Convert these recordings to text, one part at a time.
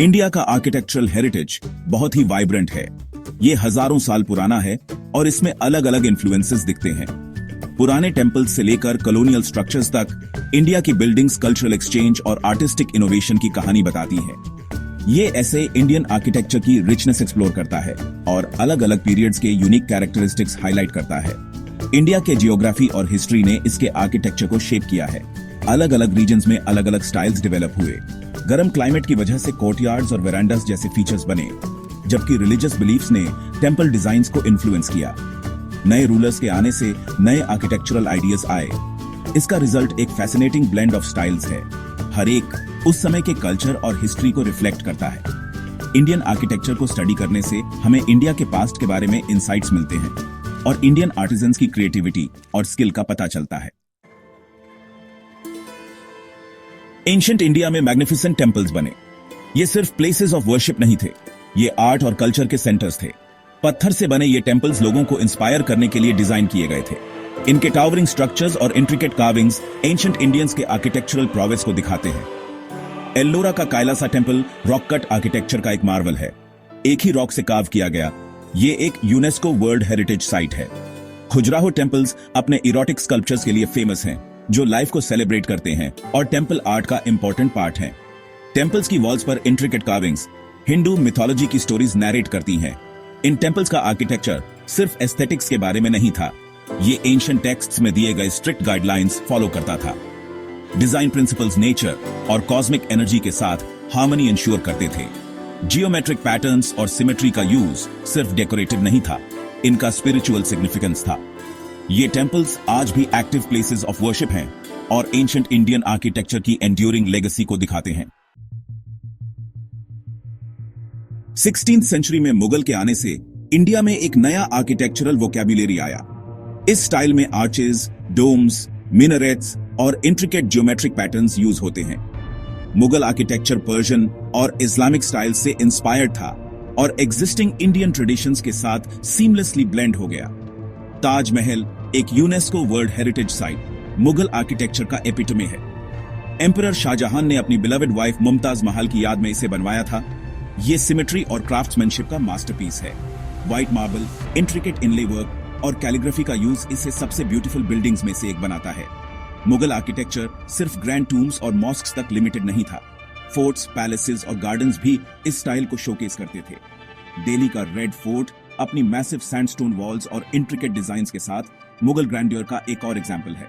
India का architectural heritage बहुत ही vibrant है। ये हजारों साल पुराना है और इसमें अलग अलग इन्फ्लुएंसेस दिखते हैं। पुराने टेम्पल्स से लेकर कॉलोनियल स्ट्रक्चर्स तक इंडिया की बिल्डिंग्स कल्चरल एक्सचेंज और आर्टिस्टिक इनोवेशन की कहानी बताती है। ये ऐसे इंडियन आर्किटेक्चर की रिचनेस एक्सप्लोर करता है और अलग अलग पीरियड्स के यूनिक कैरेक्टरिस्टिक्स हाईलाइट करता है। इंडिया के जियोग्राफी और हिस्ट्री ने इसके आर्किटेक्चर को शेप किया है। अलग अलग रीजन्स में अलग अलग स्टाइल्स डेवलप हुए। गर्म क्लाइमेट की वजह से कोर्टयार्ड्स और वेरांडास जैसे फीचर्स बने, जबकि रिलीजियस बिलीफ्स ने टेम्पल डिजाइन्स को इन्फ्लुएंस किया। नए रूलर्स के आने से नए आर्किटेक्चरल आइडियाज आए। इसका रिजल्ट एक फैसिनेटिंग ब्लेंड ऑफ स्टाइल्स है। हर एक उस समय के कल्चर और हिस्ट्री को रिफ्लेक्ट करता है। इंडियन आर्किटेक्चर को स्टडी करने से हमें इंडिया के पास्ट के बारे में इंसाइट्स मिलते हैं और इंडियन आर्टिजन्स की क्रिएटिविटी और स्किल का पता चलता है। एंशिएंट इंडिया में मैग्निफिसेंट टेम्पल्स बने। ये सिर्फ प्लेसेस ऑफ वर्शिप नहीं थे, ये आर्ट और कल्चर के सेंटर्स थे। पत्थर से बने ये टेम्पल्स लोगों को इंस्पायर करने के लिए डिजाइन किए गए थे। इनके टावरिंग स्ट्रक्चर्स और इंट्रिकेट कार्विंग्स एंशिएंट इंडियंस के आर्किटेक्चरल प्रोग्रेस को दिखाते हैं। एल्लोरा का कायलासा टेम्पल रॉक कट आर्किटेक्चर का एक मार्वल है। एक ही रॉक से कार्व किया गया। ये एक यूनेस्को वर्ल्ड हेरिटेज साइट है। खजुराहो टेम्पल्स अपने इरोटिक स्कल्पचर्स के लिए फेमस हैं, जो लाइफ को सेलिब्रेट करते हैं और टेम्पल आर्ट का इंपॉर्टेंट पार्ट हैं। टेम्पल्स की वॉल्स पर इंट्रिकेट कार्विंग्स हिंदू मिथोलॉजी की स्टोरीज नैरेट करती हैं। इन टेम्पल्स का आर्किटेक्चर सिर्फ एस्थेटिक्स के बारे में नहीं था, ये एंशिएंट टेक्स्ट्स में दिए गए स्ट्रिक्ट गाइडलाइंस फॉलो करता था। डिजाइन प्रिंसिपल्स नेचर और कॉस्मिक एनर्जी के साथ हार्मनी इंश्योर करते थे। जियोमेट्रिक पैटर्न्स और सिमेट्री का यूज सिर्फ डेकोरेटिव नहीं था, इनका स्पिरिचुअल सिग्निफिकेंस था। ये टेम्पल्स आज भी एक्टिव प्लेसेस ऑफ वर्शिप हैं और एंशिएंट इंडियन आर्किटेक्चर की एंड्यूरिंग लेगेसी को दिखाते हैं। 16th सेंचुरी में मुगल के आने से इंडिया में एक नया आर्किटेक्चरल वोकैब्युलरी आया। इस स्टाइल में आर्चेस, डोम्स, मिनरेट्स और इंट्रिकेट ज्योमेट्रिक पैटर्न्स यूज होते हैं। मुगल आर्किटेक्चर पर्शियन और इस्लामिक स्टाइल से इंस्पायर्ड था और एग्जिस्टिंग इंडियन ट्रेडिशंस के साथ सीमलेसली ब्लेंड हो गया। ताजमहल एक UNESCO world heritage site Mughal architecture का एपिटोमी है। एम्परर शाहजहां ने अपनी बिलवेड वाइफ मुमताज महल की याद में इसे बनवाया था। ये सिमेट्री और क्राफ्ट्समैनशिप का मास्टरपीस है। व्हाइट मार्बल, इंट्रिकेट इनले वर्क और कैलीग्राफी का यूज इसे सबसे ब्यूटीफुल बिल्डिंग्स में से एक बनाता है। मुगल आर्किटेक्चर सिर्फ ग्रैंड टूम्स और मॉस्क्स तक लिमिटेड नहीं था। फोर्ट्स, पैलेसेस और गार्डन्स भी इस स्टाइल को शोकेस करते थे। दिल्ली का रेड फोर्ट अपनी मैसिव सैंडस्टोन वॉल्स और इंट्रिकेट डिजाइन्स के साथ मुगल ग्रैंडियर का एक और एग्जाम्पल है।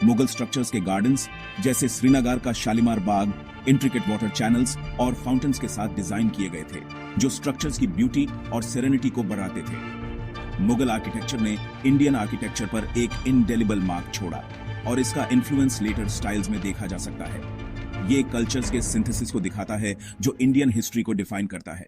मुगल स्ट्रक्चर्स के गार्डन्स जैसे श्रीनगर का शालीमार बाग इंट्रिकेट वाटर चैनल्स और फाउंटेन्स के साथ डिजाइन किए गए थे, जो स्ट्रक्चर्स की ब्यूटी और सेरेनिटी को बढ़ाते थे। मुगल आर्किटेक्चर ने इंडियन आर्किटेक्चर पर एक इंडेलिबल मार्क छोड़ा और इसका इन्फ्लुएंस लेटर स्टाइल्स में देखा जा सकता है। ये कल्चर्स के सिंथेसिस को दिखाता है जो इंडियन हिस्ट्री को डिफाइन करता है।